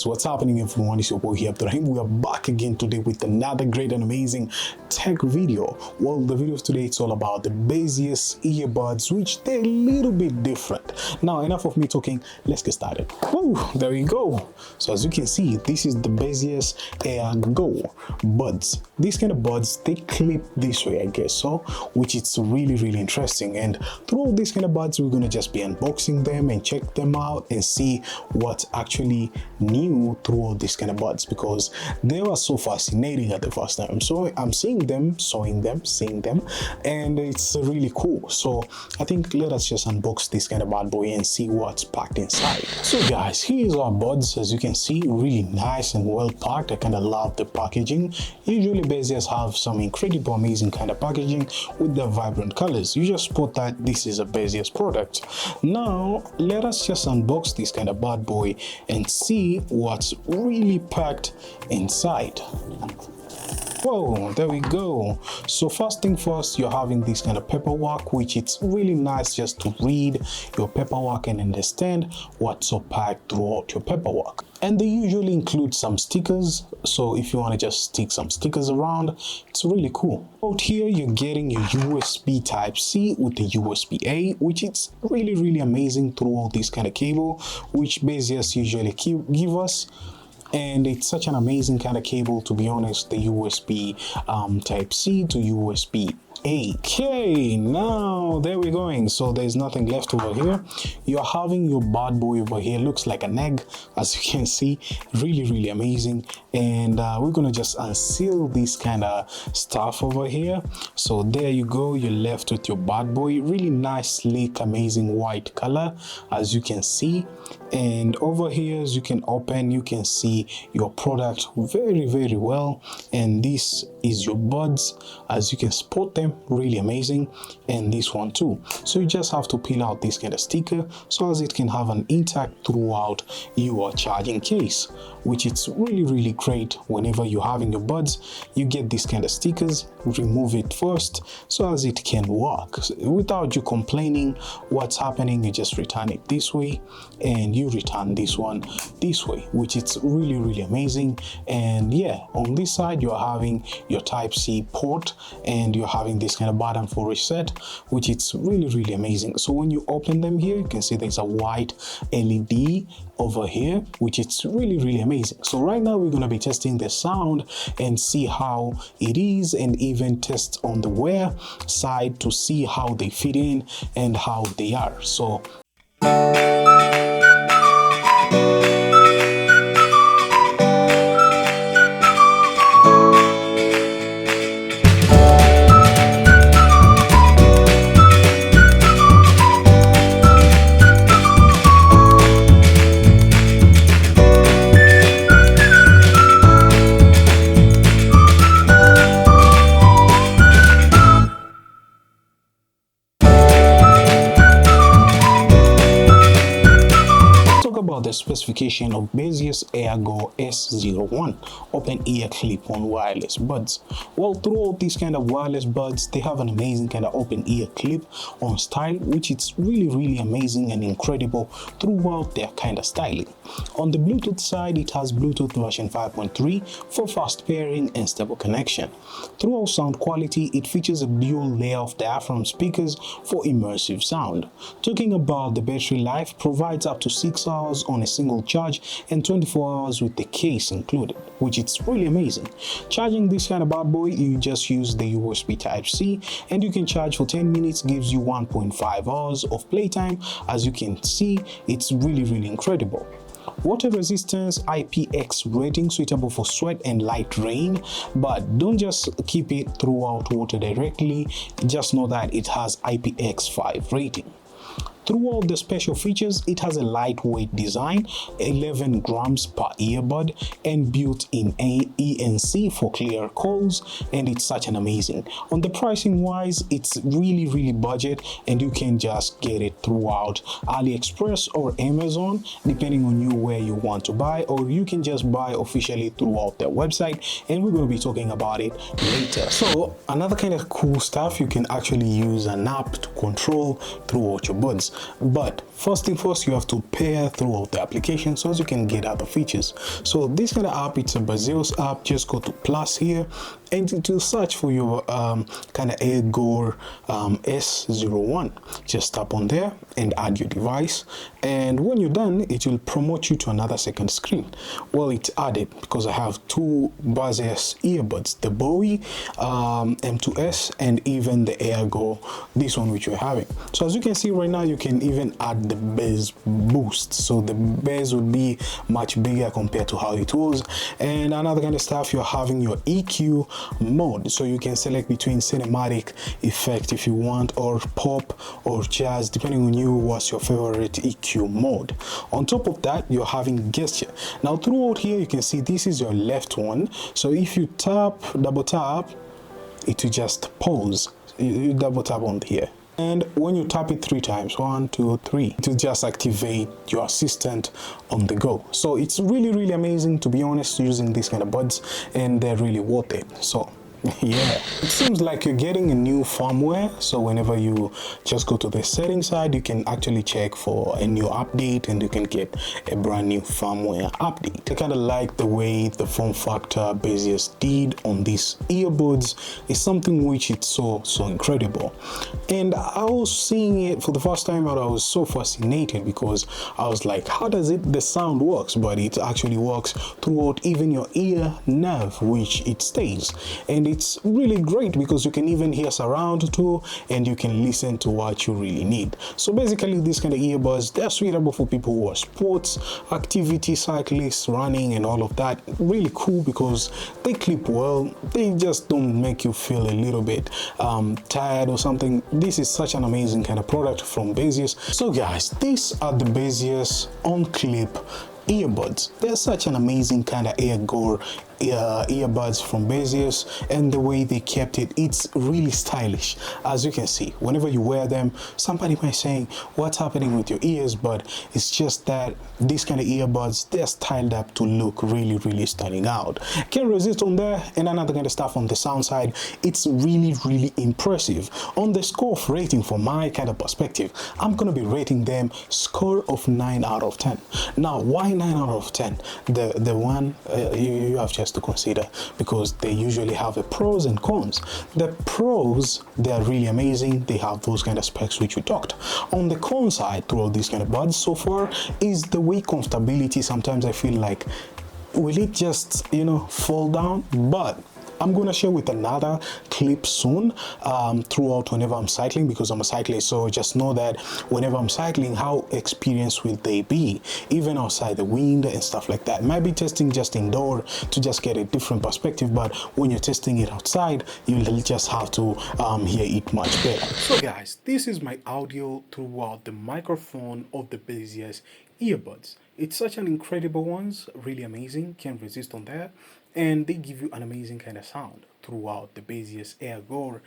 guys, what's happening everyone? It's your boy here, Abdurrahim. We are back again today with another great and amazing tech video. Well, the video of today, it's all about the Baseus earbuds, which they're a little bit different. Now, enough of me talking, let's get started. Oh, there we go. So as you can see, this is the Baseus AirGo buds. These kind of buds, they clip this way, I guess so, which is really interesting. And through all these kind of buds, we're gonna just be unboxing them and check them out and see what's actually new through all these kind of buds, because they were so fascinating at the first time. So I'm seeing them, seeing them, and it's really cool. So I think let us just unbox this kind of bad boy and see what's packed inside. So guys, here's our buds. As you can see, really nice and well packed. I kind of love the packaging. Usually Baseus have some incredible amazing kind of packaging with the vibrant colors. You just spot that this is a Baseus product. Now let us just unbox this kind of bad boy and see what's really packed inside. Whoa, there we go. So first thing first, you're having this kind of paperwork, which it's really nice just to read your paperwork and understand what's so packed throughout your paperwork. And they usually include some stickers, so if you want to just stick some stickers around, it's really cool. Out here, you're getting your USB Type-C with the USB-A, which is really amazing through all this kind of cable, which Baseus usually give us. And it's such an amazing kind of cable, to be honest, the USB Type-C to USB-A. Okay, now there we're going. So there's nothing left over here. You're having your bad boy over here, looks like an egg, as you can see. Really amazing. And we're gonna just unseal this kind of stuff over here. So there you go, you're left with your bad boy. Really nice, sleek, amazing white color, as you can see. And over here, as you can open, you can see your product very well. And this is your buds, as you can spot them, really amazing. And this one too. So you just have to peel out this kind of sticker so as it can have an intact throughout your charging case, which is really great. Whenever you're having your buds, you get this kind of stickers, remove it first so as it can work without you complaining what's happening. You just return it this way and you return this one this way, which is really amazing. And yeah, on this side you're having your Type-C port and you're having this kind of button for reset, which is really amazing. So when you open them here, you can see there's a white LED over here, which is really amazing. So right now we're going to be testing the sound and see how it is, and even test on the wear side to see how they fit in and how they are. So about the specification of Baseus AirGo AS01 open ear clip-on wireless buds. Well, throughout these kind of wireless buds, they have an amazing kind of open ear clip-on style, which is really amazing and incredible throughout their kind of styling. On the Bluetooth side, it has Bluetooth version 5.3 for fast pairing and stable connection. Throughout sound quality, it features a dual layer of diaphragm speakers for immersive sound. Talking about the battery life, provides up to 6 hours on a single charge and 24 hours with the case included, which is really amazing. Charging this kind of bad boy, you just use the USB Type-C and you can charge for 10 minutes, gives you 1.5 hours of playtime. As you can see, it's really incredible. Water resistance, IPX rating, suitable for sweat and light rain, but don't just keep it throughout water directly, just know that it has IPX5 rating. Through all the special features, it has a lightweight design, 11 grams per earbud, and built-in ENC for clear calls, and it's such an amazing. On the pricing wise, it's really budget, and you can just get it throughout AliExpress or Amazon, depending on you where you want to buy, or you can just buy officially throughout their website, and we're going to be talking about it later. So another kind of cool stuff, you can actually use an app to control throughout your buds. but first thing first, you have to pair throughout the application so as you can get other features. So this kind of app, it's a Baseus app. Just go to plus here and it will search for your kind of AirGo AS01. Just tap on there and add your device, and when you're done, it will promote you to another second screen. Well, it's added because I have two Baseus earbuds, the Bowie M2S and even the AirGo, this one which we're having. So as you can see right now, you can even add the bass boost, so the bass would be much bigger compared to how it was. And another kind of stuff, you're having your EQ mode, so you can select between cinematic effect if you want, or pop or jazz, depending on you what's your favorite EQ mode. On top of that, you're having gesture. Now throughout here, you can see this is your left one, so if you tap, double tap, it will just pause. You double tap on here, and when you tap it 3 times, 1 2 3, it will just activate your assistant on the go. So it's really amazing, to be honest, using these kind of buds, and they're really worth it. So yeah, it seems like you're getting a new firmware, so whenever you just go to the settings side, you can actually check for a new update and you can get a brand new firmware update. I kind of like the way the form factor Baseus did on these earbuds. Is something which it's so incredible, and I was seeing it for the first time and I was so fascinated because I was like, how does the sound works? But it actually works throughout even your ear nerve, which it stays, and it's really great because you can even hear surround too, and you can listen to what you really need. So basically, these kind of earbuds, they're suitable for people who are sports, activity, cyclists, running and all of that. Really cool because they clip well. They just don't make you feel a little bit tired or something. This is such an amazing kind of product from Baseus. So guys, these are the Baseus on clip earbuds. They're such an amazing kind of AirGo earbuds from Baseus, and the way they kept it, it's really stylish. As you can see, whenever you wear them, somebody might say, what's happening with your ears? But it's just that these kind of earbuds, they're styled up to look really standing out. Can't resist on there. And another kind of stuff on the sound side, it's really impressive. On the score of rating, from my kind of perspective, I'm gonna be rating them score of 9 out of 10. Now, why 9 out of 10? The one you have just to consider, because they usually have a pros and cons. The pros, they are really amazing. They have those kind of specs which we talked. On the con side, throughout these kind of buds so far, is the way comfortability. Sometimes I feel like, will it just, you know, fall down? But I'm going to share with another clip soon throughout whenever I'm cycling, because I'm a cyclist. So just know that whenever I'm cycling, how experienced will they be, even outside the wind and stuff like that. Might be testing just indoor to just get a different perspective, but when you're testing it outside, you'll just have to hear it much better. So guys, this is my audio throughout the microphone of the Baseus earbuds. It's such an incredible ones, really amazing, can't resist on that. And they give you an amazing kind of sound throughout the Baseus AirGo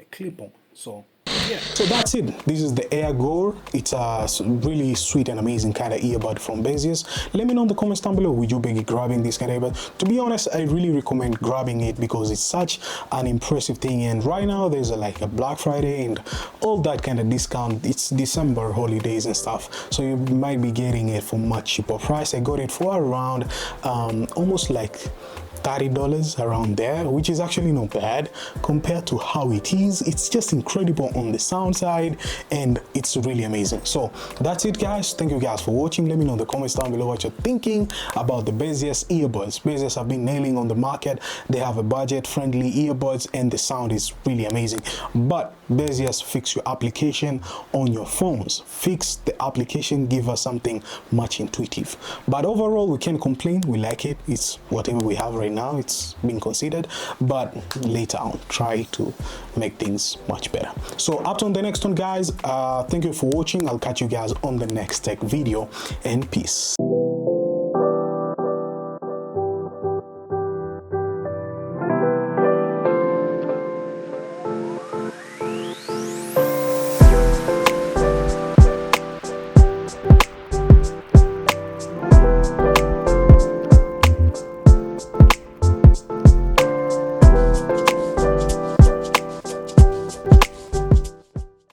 clip-on. So yeah, so that's it. This is the AirGo. It's a really sweet and amazing kind of earbud from Baseus. Let me know in the comments down below, would you be grabbing this kind of earbud? To be honest, I really recommend grabbing it because it's such an impressive thing. And right now there's like a Black Friday and all that kind of discount. It's December holidays and stuff, so you might be getting it for much cheaper price. I got it for around almost like $30 around there, which is actually not bad compared to how it is. It's just incredible on the sound side, and it's really amazing. So that's it guys, thank you guys for watching. Let me know in the comments down below what you're thinking about the Baseus earbuds. Baseus have been nailing on the market. They have a budget friendly earbuds and the sound is really amazing. But Baseus fix your application on your phones, fix the application, give us something much intuitive. But overall, we can't complain, we like it. It's whatever we have right now, it's being considered, but later on try to make things much better. So up to the next one guys, thank you for watching. I'll catch you guys on the next tech video, and peace.